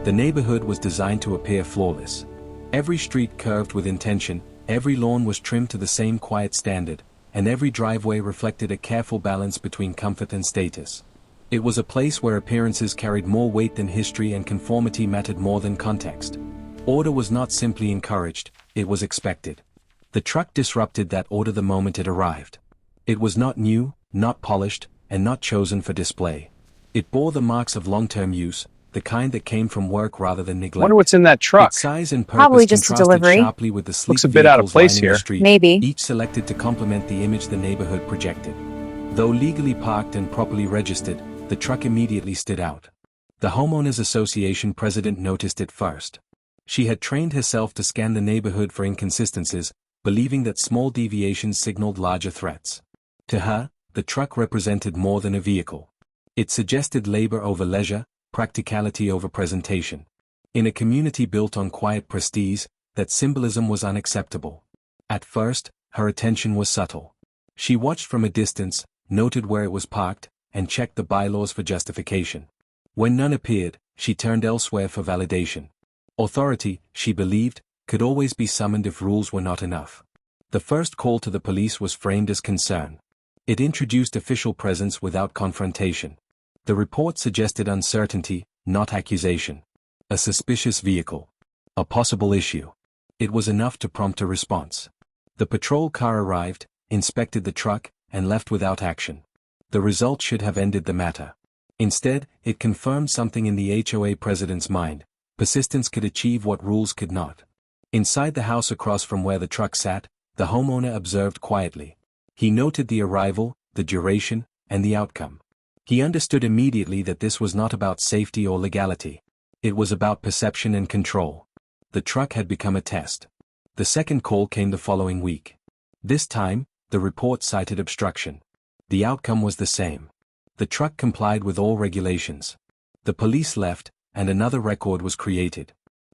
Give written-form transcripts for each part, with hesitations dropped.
The neighborhood was designed to appear flawless. Every street curved with intention, every lawn was trimmed to the same quiet standard, and every driveway reflected a careful balance between comfort and status. It was a place where appearances carried more weight than history and conformity mattered more than context. Order was not simply encouraged, it was expected. The truck disrupted that order the moment it arrived. It was not new, not polished, and not chosen for display. It bore the marks of long-term use, the kind that came from work rather than neglect. Wonder what's in that truck. Its size and Probably purpose just a contrasted delivery. sharply with the sleek Looks a bit out of vehicles place lining here. the street, Maybe. each selected to complement the image the neighborhood projected. Though legally parked and properly registered, the truck immediately stood out. The Homeowners Association president noticed it first. She had trained herself to scan the neighborhood for inconsistencies, believing that small deviations signaled larger threats. To her, the truck represented more than a vehicle. It suggested labor over leisure, practicality over presentation. In a community built on quiet prestige, that symbolism was unacceptable. At first, her attention was subtle. She watched from a distance, noted where it was parked, and checked the bylaws for justification. When none appeared, she turned elsewhere for validation. Authority, she believed, could always be summoned if rules were not enough. The first call to the police was framed as concern. It introduced official presence without confrontation. The report suggested uncertainty, not accusation. A suspicious vehicle. A possible issue. It was enough to prompt a response. The patrol car arrived, inspected the truck, and left without action. The result should have ended the matter. Instead, it confirmed something in the HOA president's mind: persistence could achieve what rules could not. Inside the house across from where the truck sat, the homeowner observed quietly. He noted the arrival, the duration, and the outcome. He understood immediately that this was not about safety or legality. It was about perception and control. The truck had become a test. The second call came the following week. This time, the report cited obstruction. The outcome was the same. The truck complied with all regulations. The police left, and another record was created.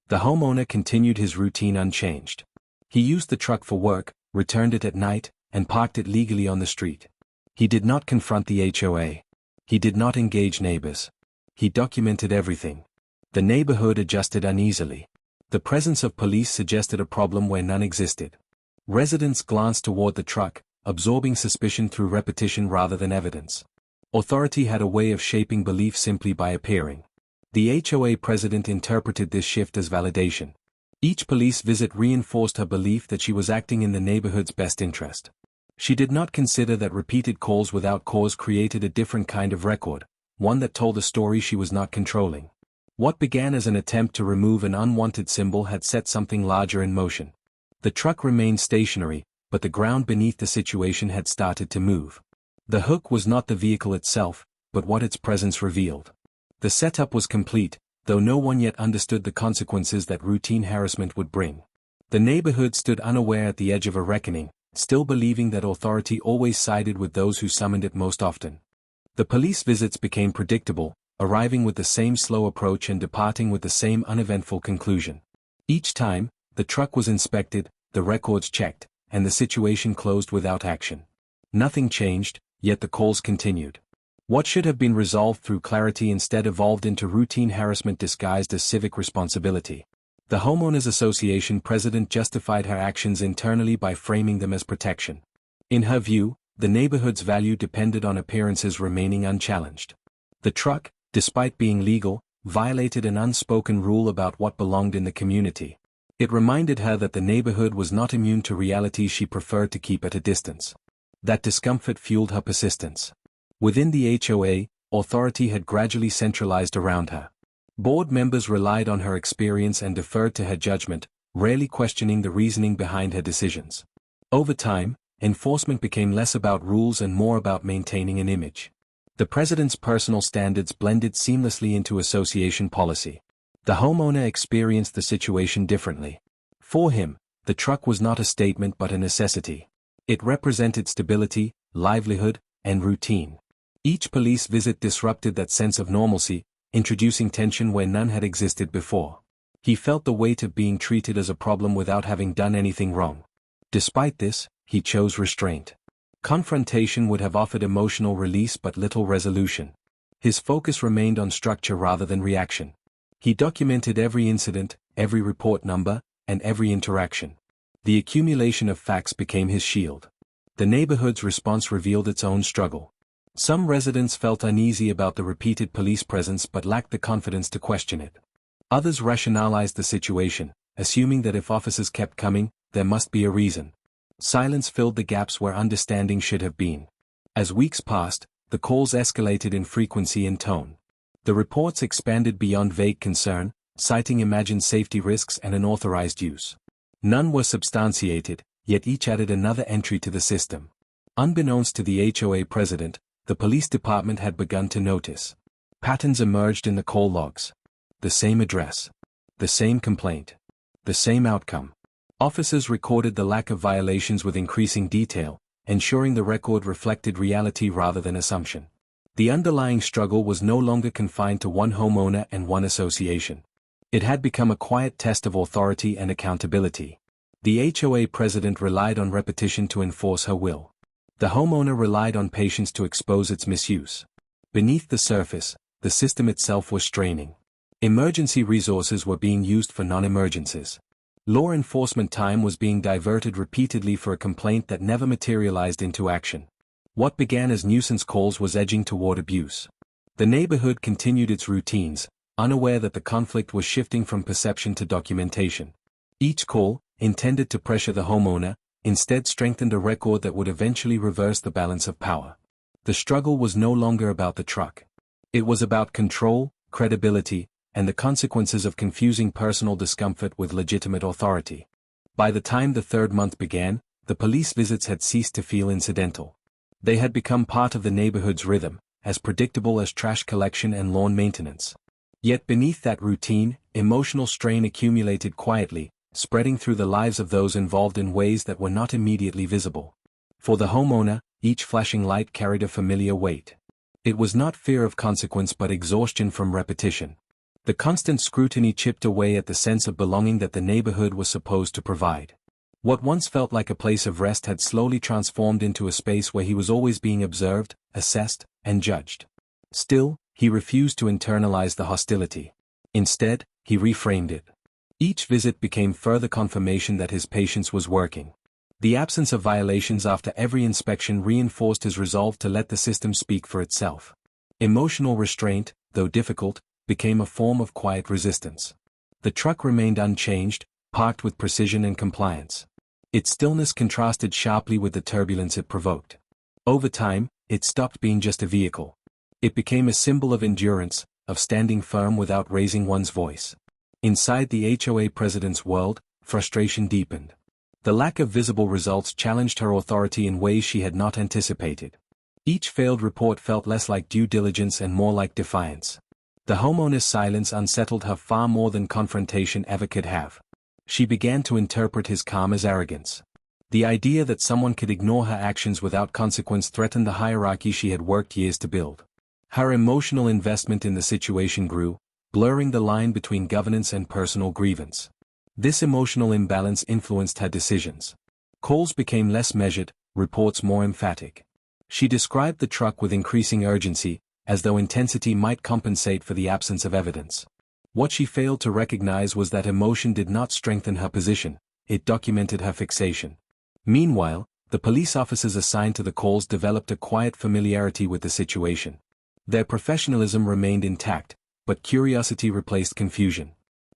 The homeowner continued his routine unchanged. He used the truck for work, returned it at night, and parked it legally on the street. He did not confront the HOA. He did not engage neighbors. He documented everything. The neighborhood adjusted uneasily. The presence of police suggested a problem where none existed. Residents glanced toward the truck, absorbing suspicion through repetition rather than evidence. Authority had a way of shaping belief simply by appearing. The HOA president interpreted this shift as validation. Each police visit reinforced her belief that she was acting in the neighborhood's best interest. She did not consider that repeated calls without cause created a different kind of record, one that told a story she was not controlling. What began as an attempt to remove an unwanted symbol had set something larger in motion. The truck remained stationary, but the ground beneath the situation had started to move. The hook was not the vehicle itself, but what its presence revealed. The setup was complete, though no one yet understood the consequences that routine harassment would bring. The neighborhood stood unaware at the edge of a reckoning, still believing that authority always sided with those who summoned it most often. The police visits became predictable, arriving with the same slow approach and departing with the same uneventful conclusion. Each time, the truck was inspected, the records checked, and the situation closed without action. Nothing changed, yet the calls continued. What should have been resolved through clarity instead evolved into routine harassment disguised as civic responsibility. The Homeowners Association president justified her actions internally by framing them as protection. In her view, the neighborhood's value depended on appearances remaining unchallenged. The truck, despite being legal, violated an unspoken rule about what belonged in the community. It reminded her that the neighborhood was not immune to realities she preferred to keep at a distance. That discomfort fueled her persistence. Within the HOA, authority had gradually centralized around her. Board members relied on her experience and deferred to her judgment, rarely questioning the reasoning behind her decisions. Over time, enforcement became less about rules and more about maintaining an image. The president's personal standards blended seamlessly into association policy. The homeowner experienced the situation differently. For him, the truck was not a statement but a necessity. It represented stability, livelihood, and routine. Each police visit disrupted that sense of normalcy, introducing tension where none had existed before. He felt the weight of being treated as a problem without having done anything wrong. Despite this, he chose restraint. Confrontation would have offered emotional release but little resolution. His focus remained on structure rather than reaction. He documented every incident, every report number, and every interaction. The accumulation of facts became his shield. The neighborhood's response revealed its own struggle. Some residents felt uneasy about the repeated police presence but lacked the confidence to question it. Others rationalized the situation, assuming that if officers kept coming, there must be a reason. Silence filled the gaps where understanding should have been. As weeks passed, the calls escalated in frequency and tone. The reports expanded beyond vague concern, citing imagined safety risks and unauthorized use. None were substantiated, yet each added another entry to the system. Unbeknownst to the HOA president, the police department had begun to notice. Patterns emerged in the call logs. The same address. The same complaint. The same outcome. Officers recorded the lack of violations with increasing detail, ensuring the record reflected reality rather than assumption. The underlying struggle was no longer confined to one homeowner and one association. It had become a quiet test of authority and accountability. The HOA president relied on repetition to enforce her will. The homeowner relied on patience to expose its misuse. Beneath the surface, the system itself was straining. Emergency resources were being used for non-emergencies. Law enforcement time was being diverted repeatedly for a complaint that never materialized into action. What began as nuisance calls was edging toward abuse. The neighborhood continued its routines, unaware that the conflict was shifting from perception to documentation. Each call, intended to pressure the homeowner, instead strengthened a record that would eventually reverse the balance of power. The struggle was no longer about the truck. It was about control, credibility, and the consequences of confusing personal discomfort with legitimate authority. By the time the third month began, the police visits had ceased to feel incidental. They had become part of the neighborhood's rhythm, as predictable as trash collection and lawn maintenance. Yet beneath that routine, emotional strain accumulated quietly, spreading through the lives of those involved in ways that were not immediately visible. For the homeowner, each flashing light carried a familiar weight. It was not fear of consequence but exhaustion from repetition. The constant scrutiny chipped away at the sense of belonging that the neighborhood was supposed to provide. What once felt like a place of rest had slowly transformed into a space where he was always being observed, assessed, and judged. Still, he refused to internalize the hostility. Instead, he reframed it. Each visit became further confirmation that his patience was working. The absence of violations after every inspection reinforced his resolve to let the system speak for itself. Emotional restraint, though difficult, became a form of quiet resistance. The truck remained unchanged, parked with precision and compliance. Its stillness contrasted sharply with the turbulence it provoked. Over time, it stopped being just a vehicle. It became a symbol of endurance, of standing firm without raising one's voice. Inside the HOA president's world, frustration deepened. The lack of visible results challenged her authority in ways she had not anticipated. Each failed report felt less like due diligence and more like defiance. The homeowner's silence unsettled her far more than confrontation ever could have. She began to interpret his calm as arrogance. The idea that someone could ignore her actions without consequence threatened the hierarchy she had worked years to build. Her emotional investment in the situation grew, blurring the line between governance and personal grievance. This emotional imbalance influenced her decisions. Calls became less measured, reports more emphatic. She described the truck with increasing urgency, as though intensity might compensate for the absence of evidence. What she failed to recognize was that emotion did not strengthen her position, it documented her fixation. Meanwhile, the police officers assigned to the calls developed a quiet familiarity with the situation. Their professionalism remained intact, but curiosity replaced confusion.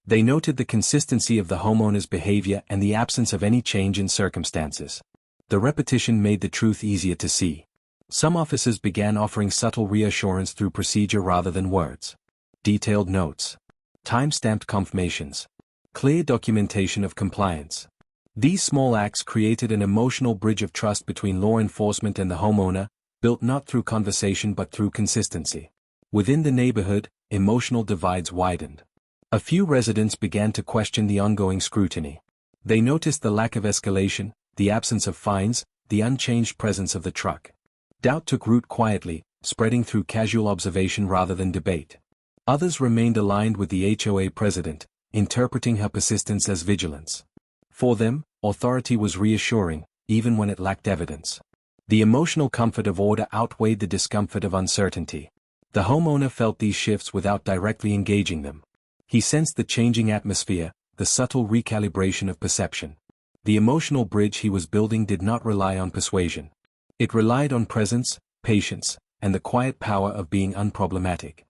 They noted the consistency of the homeowner's behavior and the absence of any change in circumstances. The repetition made the truth easier to see. Some officers began offering subtle reassurance through procedure rather than words. Detailed notes. Time-stamped confirmations. Clear documentation of compliance. These small acts created an emotional bridge of trust between law enforcement and the homeowner, built not through conversation but through consistency. Within the neighborhood, emotional divides widened. A few residents began to question the ongoing scrutiny. They noticed the lack of escalation, the absence of fines, the unchanged presence of the truck. Doubt took root quietly, spreading through casual observation rather than debate. Others remained aligned with the HOA president, interpreting her persistence as vigilance. For them, authority was reassuring, even when it lacked evidence. The emotional comfort of order outweighed the discomfort of uncertainty. The homeowner felt these shifts without directly engaging them. He sensed the changing atmosphere, the subtle recalibration of perception. The emotional bridge he was building did not rely on persuasion. It relied on presence, patience, and the quiet power of being unproblematic.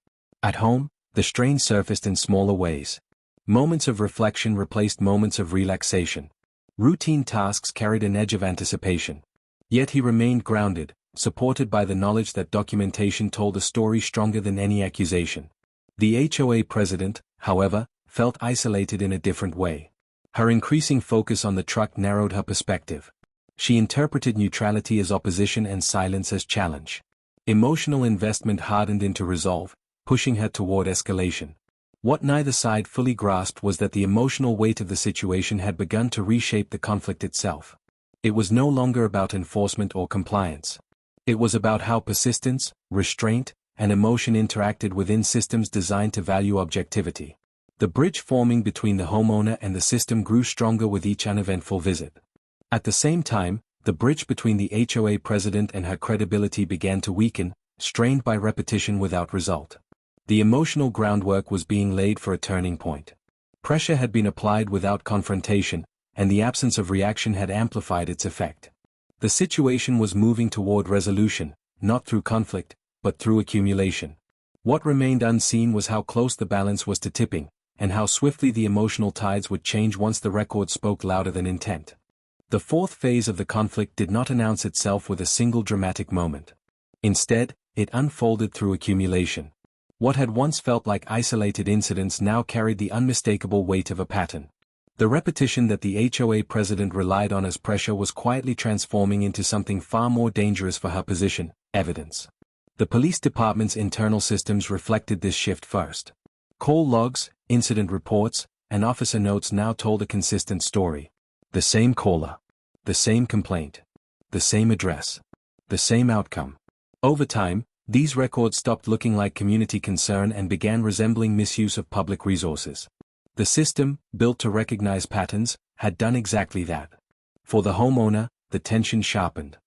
At home, the strain surfaced in smaller ways. Moments of reflection replaced moments of relaxation. Routine tasks carried an edge of anticipation. Yet he remained grounded, supported by the knowledge that documentation told a story stronger than any accusation. The HOA president, however, felt isolated in a different way. Her increasing focus on the truck narrowed her perspective. She interpreted neutrality as opposition and silence as challenge. Emotional investment hardened into resolve, pushing her toward escalation. What neither side fully grasped was that the emotional weight of the situation had begun to reshape the conflict itself. It was no longer about enforcement or compliance. It was about how persistence, restraint, and emotion interacted within systems designed to value objectivity. The bridge forming between the homeowner and the system grew stronger with each uneventful visit. At the same time, the bridge between the HOA president and her credibility began to weaken, strained by repetition without result. The emotional groundwork was being laid for a turning point. Pressure had been applied without confrontation, and the absence of reaction had amplified its effect. The situation was moving toward resolution, not through conflict, but through accumulation. What remained unseen was how close the balance was to tipping, and how swiftly the emotional tides would change once the record spoke louder than intent. The fourth phase of the conflict did not announce itself with a single dramatic moment. Instead, it unfolded through accumulation. What had once felt like isolated incidents now carried the unmistakable weight of a pattern. The repetition that the HOA president relied on as pressure was quietly transforming into something far more dangerous for her position: evidence. The police department's internal systems reflected this shift first. Call logs, incident reports, and officer notes now told a consistent story. The same caller. The same complaint. The same address. The same outcome. Over time, these records stopped looking like community concern and began resembling misuse of public resources. The system, built to recognize patterns, had done exactly that. For the homeowner, the tension sharpened.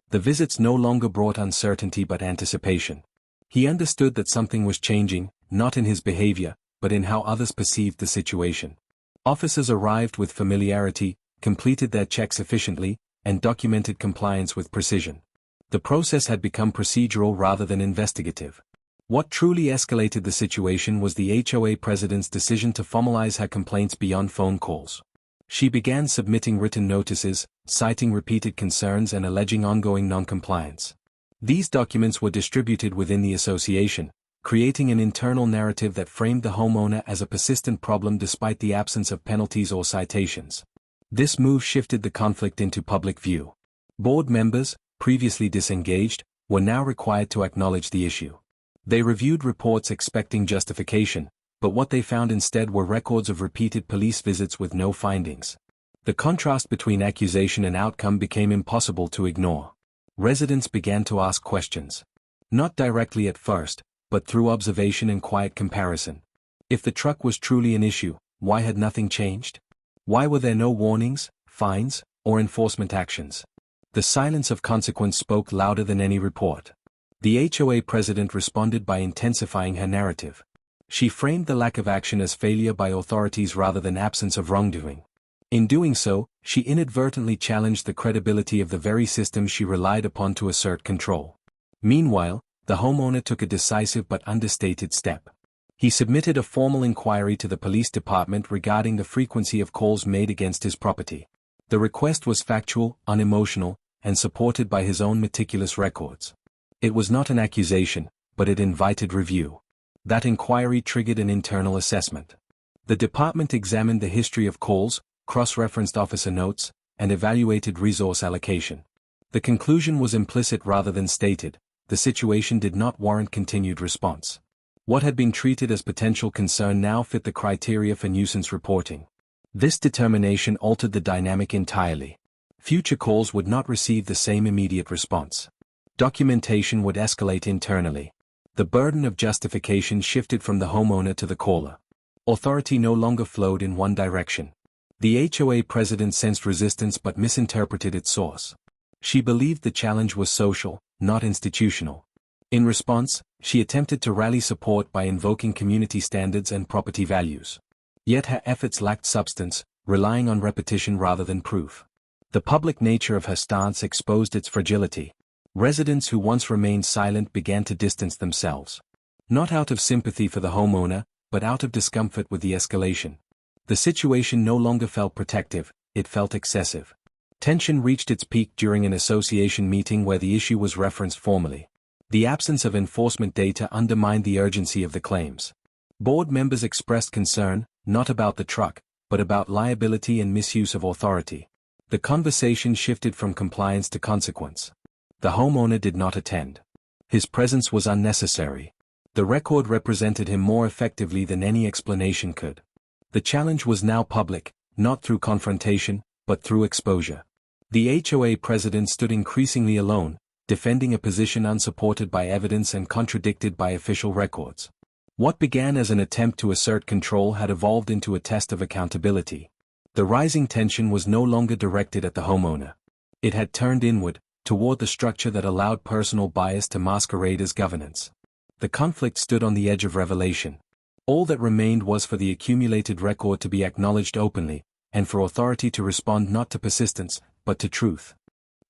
The visits no longer brought uncertainty but anticipation. He understood that something was changing, not in his behavior, but in how others perceived the situation. Officers arrived with familiarity, completed their checks efficiently, and documented compliance with precision. The process had become procedural rather than investigative. What truly escalated the situation was the HOA president's decision to formalize her complaints beyond phone calls. She began submitting written notices, citing repeated concerns and alleging ongoing noncompliance. These documents were distributed within the association, creating an internal narrative that framed the homeowner as a persistent problem despite the absence of penalties or citations. This move shifted the conflict into public view. Board members, previously disengaged, were now required to acknowledge the issue. They reviewed reports expecting justification, but what they found instead were records of repeated police visits with no findings. The contrast between accusation and outcome became impossible to ignore. Residents began to ask questions. Not directly at first, but through observation and quiet comparison. If the truck was truly an issue, why had nothing changed? Why were there no warnings, fines, or enforcement actions? The silence of consequence spoke louder than any report. The HOA president responded by intensifying her narrative. She framed the lack of action as failure by authorities rather than absence of wrongdoing. In doing so, she inadvertently challenged the credibility of the very system she relied upon to assert control. Meanwhile, the homeowner took a decisive but understated step. He submitted a formal inquiry to the police department regarding the frequency of calls made against his property. The request was factual, unemotional, and supported by his own meticulous records. It was not an accusation, but it invited review. That inquiry triggered an internal assessment. The department examined the history of calls, cross-referenced officer notes, and evaluated resource allocation. The conclusion was implicit rather than stated: the situation did not warrant continued response. What had been treated as potential concern now fit the criteria for nuisance reporting. This determination altered the dynamic entirely. Future calls would not receive the same immediate response. Documentation would escalate internally. The burden of justification shifted from the homeowner to the caller. Authority no longer flowed in one direction. The HOA president sensed resistance but misinterpreted its source. She believed the challenge was social, not institutional. In response, she attempted to rally support by invoking community standards and property values. Yet her efforts lacked substance, relying on repetition rather than proof. The public nature of her stance exposed its fragility. Residents who once remained silent began to distance themselves. Not out of sympathy for the homeowner, but out of discomfort with the escalation. The situation no longer felt protective, it felt excessive. Tension reached its peak during an association meeting where the issue was referenced formally. The absence of enforcement data undermined the urgency of the claims. Board members expressed concern, not about the truck, but about liability and misuse of authority. The conversation shifted from compliance to consequence. The homeowner did not attend. His presence was unnecessary. The record represented him more effectively than any explanation could. The challenge was now public, not through confrontation, but through exposure. The HOA president stood increasingly alone, defending a position unsupported by evidence and contradicted by official records. What began as an attempt to assert control had evolved into a test of accountability. The rising tension was no longer directed at the homeowner. It had turned inward, toward the structure that allowed personal bias to masquerade as governance. The conflict stood on the edge of revelation. All that remained was for the accumulated record to be acknowledged openly, and for authority to respond not to persistence, but to truth.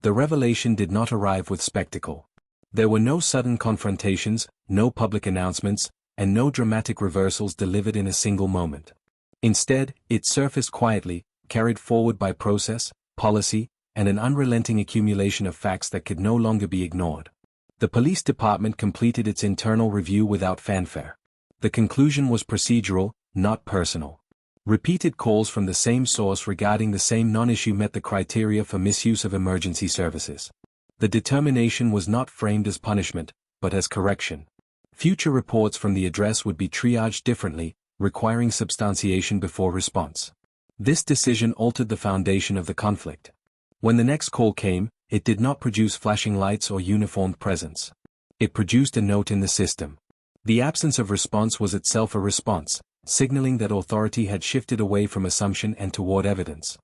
The revelation did not arrive with spectacle. There were no sudden confrontations, no public announcements, and no dramatic reversals delivered in a single moment. Instead, it surfaced quietly, carried forward by process, policy, and an unrelenting accumulation of facts that could no longer be ignored. The police department completed its internal review without fanfare. The conclusion was procedural, not personal. Repeated calls from the same source regarding the same non-issue met the criteria for misuse of emergency services. The determination was not framed as punishment, but as correction. Future reports from the address would be triaged differently, requiring substantiation before response. This decision altered the foundation of the conflict. When the next call came, it did not produce flashing lights or uniformed presence. It produced a note in the system. The absence of response was itself a response, signaling that authority had shifted away from assumption and toward evidence.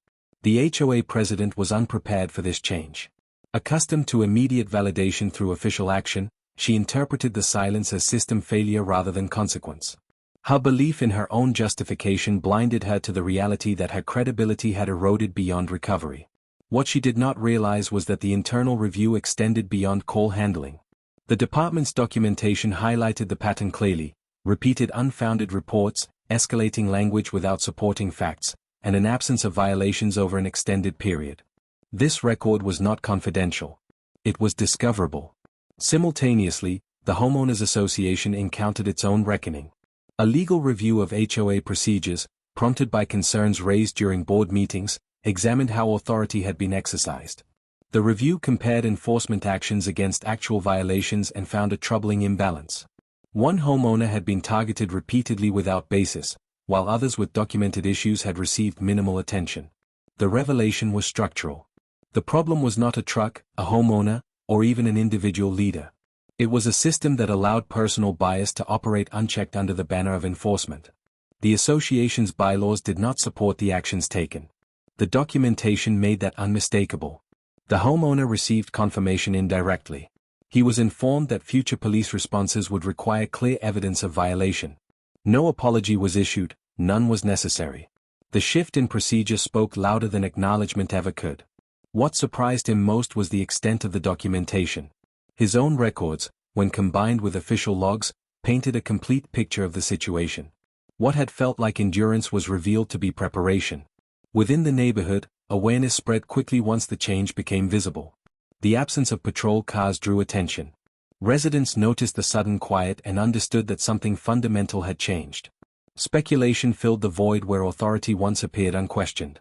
The HOA president was unprepared for this change. Accustomed to immediate validation through official action, she interpreted the silence as system failure rather than consequence. Her belief in her own justification blinded her to the reality that her credibility had eroded beyond recovery. What she did not realize was that the internal review extended beyond call handling. The department's documentation highlighted the pattern clearly: repeated unfounded reports, escalating language without supporting facts, and an absence of violations over an extended period. This record was not confidential. It was discoverable. Simultaneously, the Homeowners Association encountered its own reckoning. A legal review of HOA procedures, prompted by concerns raised during board meetings, examined how authority had been exercised. The review compared enforcement actions against actual violations and found a troubling imbalance. One homeowner had been targeted repeatedly without basis, while others with documented issues had received minimal attention. The revelation was structural. The problem was not a truck, a homeowner, or even an individual leader. It was a system that allowed personal bias to operate unchecked under the banner of enforcement. The association's bylaws did not support the actions taken. The documentation made that unmistakable. The homeowner received confirmation indirectly. He was informed that future police responses would require clear evidence of violation. No apology was issued, none was necessary. The shift in procedure spoke louder than acknowledgement ever could. What surprised him most was the extent of the documentation. His own records, when combined with official logs, painted a complete picture of the situation. What had felt like endurance was revealed to be preparation. Within the neighborhood, awareness spread quickly once the change became visible. The absence of patrol cars drew attention. Residents noticed the sudden quiet and understood that something fundamental had changed. Speculation filled the void where authority once appeared unquestioned.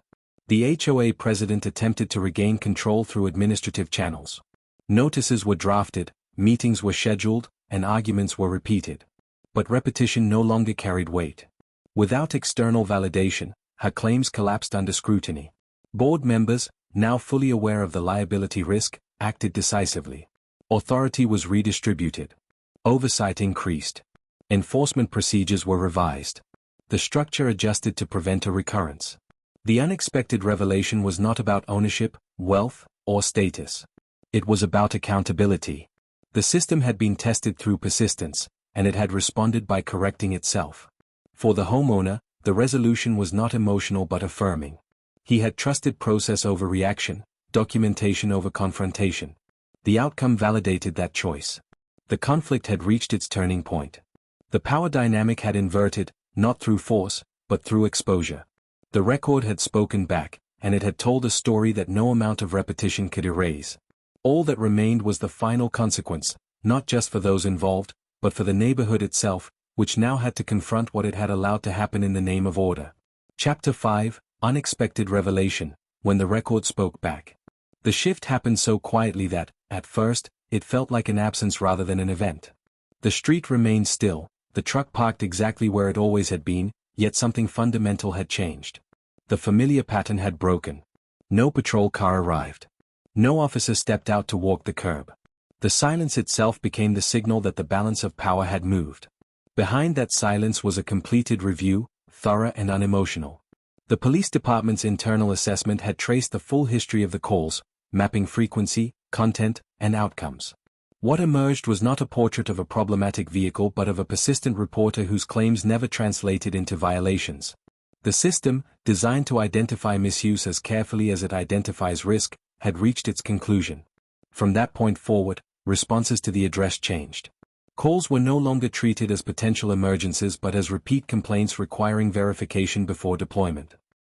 The HOA president attempted to regain control through administrative channels. Notices were drafted, meetings were scheduled, and arguments were repeated. But repetition no longer carried weight. Without external validation, her claims collapsed under scrutiny. Board members, now fully aware of the liability risk, acted decisively. Authority was redistributed. Oversight increased. Enforcement procedures were revised. The structure adjusted to prevent a recurrence. The unexpected revelation was not about ownership, wealth, or status. It was about accountability. The system had been tested through persistence, and it had responded by correcting itself. For the homeowner, the resolution was not emotional but affirming. He had trusted process over reaction, documentation over confrontation. The outcome validated that choice. The conflict had reached its turning point. The power dynamic had inverted, not through force, but through exposure. The record had spoken back, and it had told a story that no amount of repetition could erase. All that remained was the final consequence, not just for those involved, but for the neighborhood itself, which now had to confront what it had allowed to happen in the name of order. Chapter 5, Unexpected Revelation, when the record spoke back. The shift happened so quietly that, at first, it felt like an absence rather than an event. The street remained still, the truck parked exactly where it always had been, yet something fundamental had changed. The familiar pattern had broken. No patrol car arrived. No officer stepped out to walk the curb. The silence itself became the signal that the balance of power had moved. Behind that silence was a completed review, thorough and unemotional. The police department's internal assessment had traced the full history of the calls, mapping frequency, content, and outcomes. What emerged was not a portrait of a problematic vehicle but of a persistent reporter whose claims never translated into violations. The system, designed to identify misuse as carefully as it identifies risk, had reached its conclusion. From that point forward, responses to the address changed. Calls were no longer treated as potential emergencies but as repeat complaints requiring verification before deployment.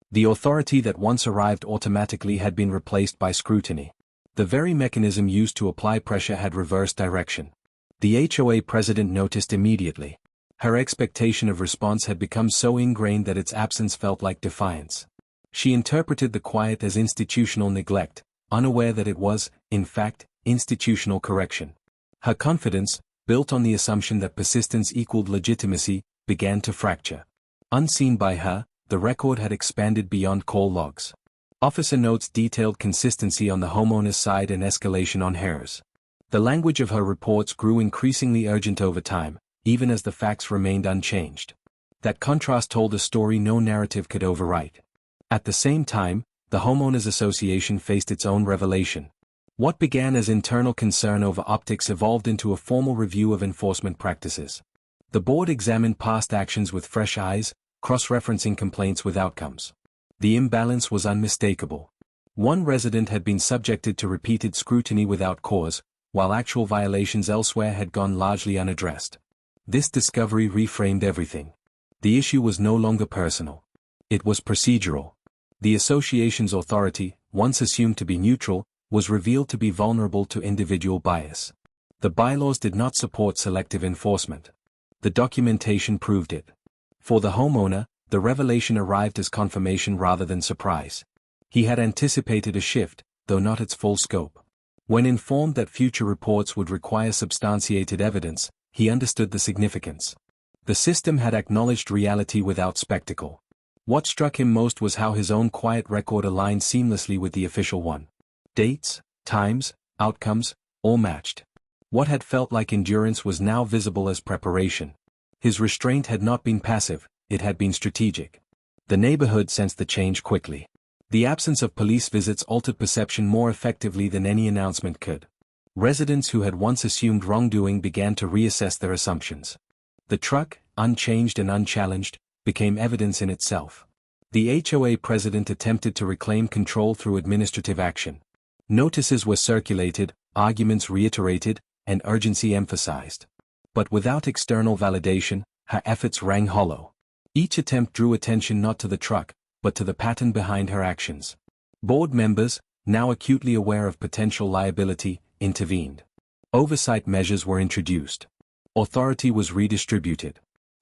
The authority that once arrived automatically had been replaced by scrutiny. The very mechanism used to apply pressure had reversed direction. The HOA president noticed immediately. Her expectation of response had become so ingrained that its absence felt like defiance. She interpreted the quiet as institutional neglect, unaware that it was, in fact, institutional correction. Her confidence, built on the assumption that persistence equaled legitimacy, began to fracture. Unseen by her, the record had expanded beyond call logs. Officer notes detailed consistency on the homeowner's side and escalation on hers. The language of her reports grew increasingly urgent over time, even as the facts remained unchanged. That contrast told a story no narrative could overwrite. At the same time, the Homeowners Association faced its own revelation. What began as internal concern over optics evolved into a formal review of enforcement practices. The board examined past actions with fresh eyes, cross-referencing complaints with outcomes. The imbalance was unmistakable. One resident had been subjected to repeated scrutiny without cause, while actual violations elsewhere had gone largely unaddressed. This discovery reframed everything. The issue was no longer personal. It was procedural. The association's authority, once assumed to be neutral, was revealed to be vulnerable to individual bias. The bylaws did not support selective enforcement. The documentation proved it. For the homeowner, the revelation arrived as confirmation rather than surprise. He had anticipated a shift, though not its full scope. When informed that future reports would require substantiated evidence, he understood the significance. The system had acknowledged reality without spectacle. What struck him most was how his own quiet record aligned seamlessly with the official one. Dates, times, outcomes, all matched. What had felt like endurance was now visible as preparation. His restraint had not been passive, it had been strategic. The neighborhood sensed the change quickly. The absence of police visits altered perception more effectively than any announcement could. Residents who had once assumed wrongdoing began to reassess their assumptions. The truck, unchanged and unchallenged, became evidence in itself. The HOA president attempted to reclaim control through administrative action. Notices were circulated, arguments reiterated, and urgency emphasized. But without external validation, her efforts rang hollow. Each attempt drew attention not to the truck, but to the pattern behind her actions. Board members, now acutely aware of potential liability, intervened. Oversight measures were introduced. Authority was redistributed.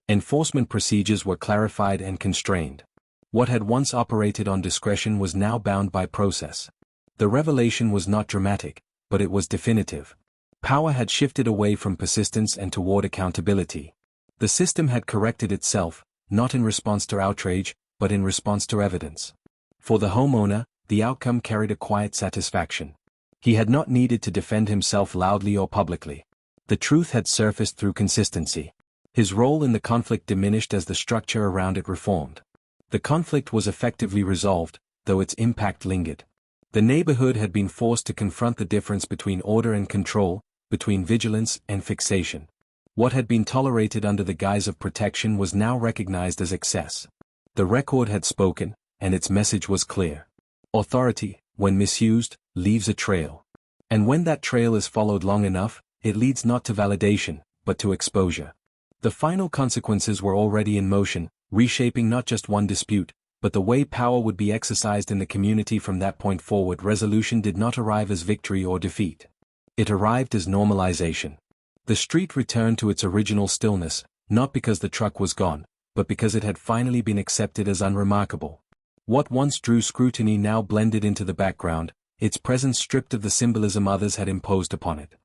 Enforcement procedures were clarified and constrained. What had once operated on discretion was now bound by process. The revelation was not dramatic, but it was definitive. Power had shifted away from persistence and toward accountability. The system had corrected itself, not in response to outrage, but in response to evidence. For the homeowner, the outcome carried a quiet satisfaction. He had not needed to defend himself loudly or publicly. The truth had surfaced through consistency. His role in the conflict diminished as the structure around it reformed. The conflict was effectively resolved, though its impact lingered. The neighborhood had been forced to confront the difference between order and control, between vigilance and fixation. What had been tolerated under the guise of protection was now recognized as excess. The record had spoken, and its message was clear. Authority, when misused, leaves a trail. And when that trail is followed long enough, it leads not to validation, but to exposure. The final consequences were already in motion, reshaping not just one dispute, but the way power would be exercised in the community from that point forward. Resolution did not arrive as victory or defeat. It arrived as normalization. The street returned to its original stillness, not because the truck was gone, but because it had finally been accepted as unremarkable. What once drew scrutiny now blended into the background, its presence stripped of the symbolism others had imposed upon it.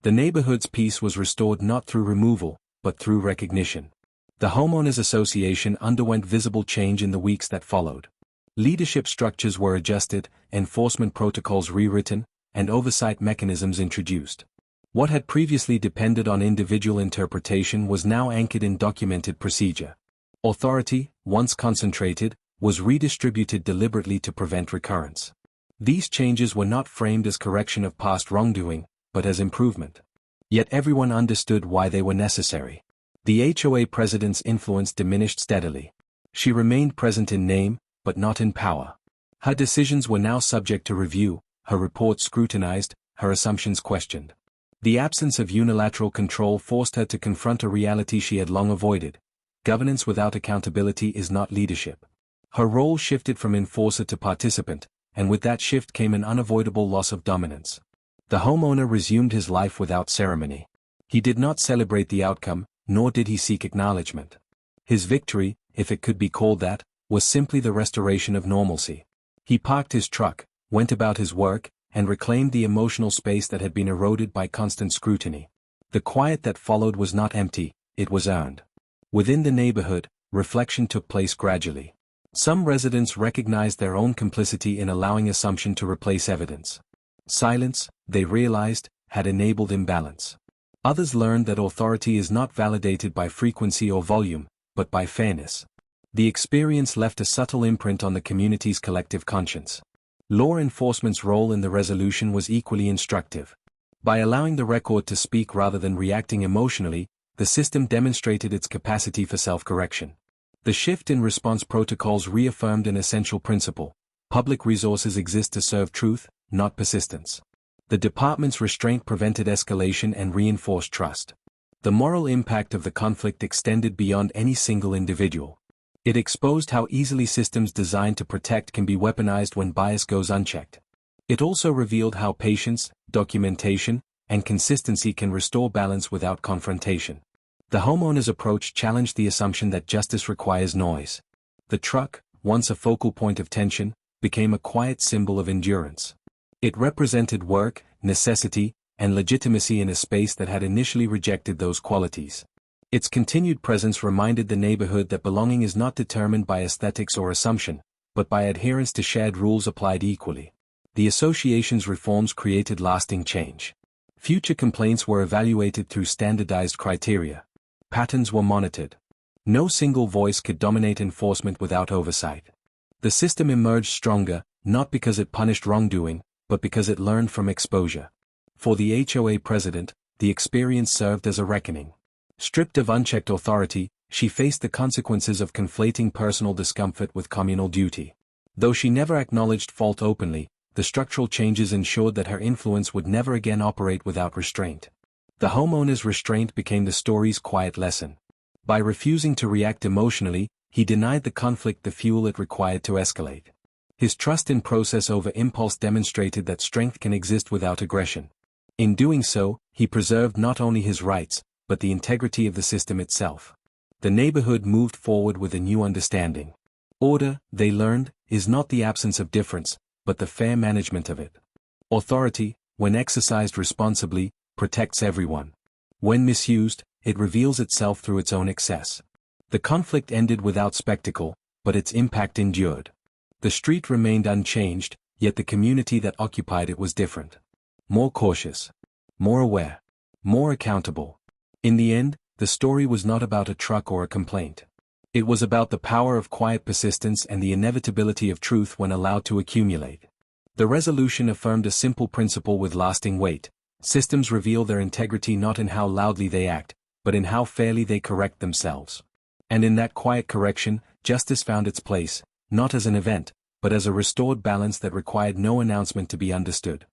The neighborhood's peace was restored not through removal, but through recognition. The homeowners association underwent visible change in the weeks that followed. Leadership structures were adjusted, enforcement protocols rewritten, and oversight mechanisms introduced. What had previously depended on individual interpretation was now anchored in documented procedure. Authority, once concentrated, was redistributed deliberately to prevent recurrence. These changes were not framed as correction of past wrongdoing, but as improvement. Yet everyone understood why they were necessary. The HOA president's influence diminished steadily. She remained present in name, but not in power. Her decisions were now subject to review, her reports scrutinized, her assumptions questioned. The absence of unilateral control forced her to confront a reality she had long avoided. Governance without accountability is not leadership. Her role shifted from enforcer to participant, and with that shift came an unavoidable loss of dominance. The homeowner resumed his life without ceremony. He did not celebrate the outcome, nor did he seek acknowledgement. His victory, if it could be called that, was simply the restoration of normalcy. He parked his truck, went about his work, and reclaimed the emotional space that had been eroded by constant scrutiny. The quiet that followed was not empty, it was earned. Within the neighborhood, reflection took place gradually. Some residents recognized their own complicity in allowing assumption to replace evidence. Silence, they realized, had enabled imbalance. Others learned that authority is not validated by frequency or volume, but by fairness. The experience left a subtle imprint on the community's collective conscience. Law enforcement's role in the resolution was equally instructive. By allowing the record to speak rather than reacting emotionally, the system demonstrated its capacity for self-correction. The shift in response protocols reaffirmed an essential principle: public resources exist to serve truth, not persistence. The department's restraint prevented escalation and reinforced trust. The moral impact of the conflict extended beyond any single individual. It exposed how easily systems designed to protect can be weaponized when bias goes unchecked. It also revealed how patience, documentation, and consistency can restore balance without confrontation. The homeowner's approach challenged the assumption that justice requires noise. The truck, once a focal point of tension, became a quiet symbol of endurance. It represented work, necessity, and legitimacy in a space that had initially rejected those qualities. Its continued presence reminded the neighborhood that belonging is not determined by aesthetics or assumption, but by adherence to shared rules applied equally. The association's reforms created lasting change. Future complaints were evaluated through standardized criteria. Patterns were monitored. No single voice could dominate enforcement without oversight. The system emerged stronger, not because it punished wrongdoing, but because it learned from exposure. For the HOA president, the experience served as a reckoning. Stripped of unchecked authority, she faced the consequences of conflating personal discomfort with communal duty. Though she never acknowledged fault openly, the structural changes ensured that her influence would never again operate without restraint. The homeowner's restraint became the story's quiet lesson. By refusing to react emotionally, he denied the conflict the fuel it required to escalate. His trust in process over impulse demonstrated that strength can exist without aggression. In doing so, he preserved not only his rights, but the integrity of the system itself. The neighborhood moved forward with a new understanding. Order, they learned, is not the absence of difference, but the fair management of it. Authority, when exercised responsibly, protects everyone. When misused, it reveals itself through its own excess. The conflict ended without spectacle, but its impact endured. The street remained unchanged, yet the community that occupied it was different. More cautious. More aware. More accountable. In the end, the story was not about a truck or a complaint. It was about the power of quiet persistence and the inevitability of truth when allowed to accumulate. The resolution affirmed a simple principle with lasting weight: Systems reveal their integrity not in how loudly they act, but in how fairly they correct themselves. And in that quiet correction, justice found its place, not as an event, but as a restored balance that required no announcement to be understood.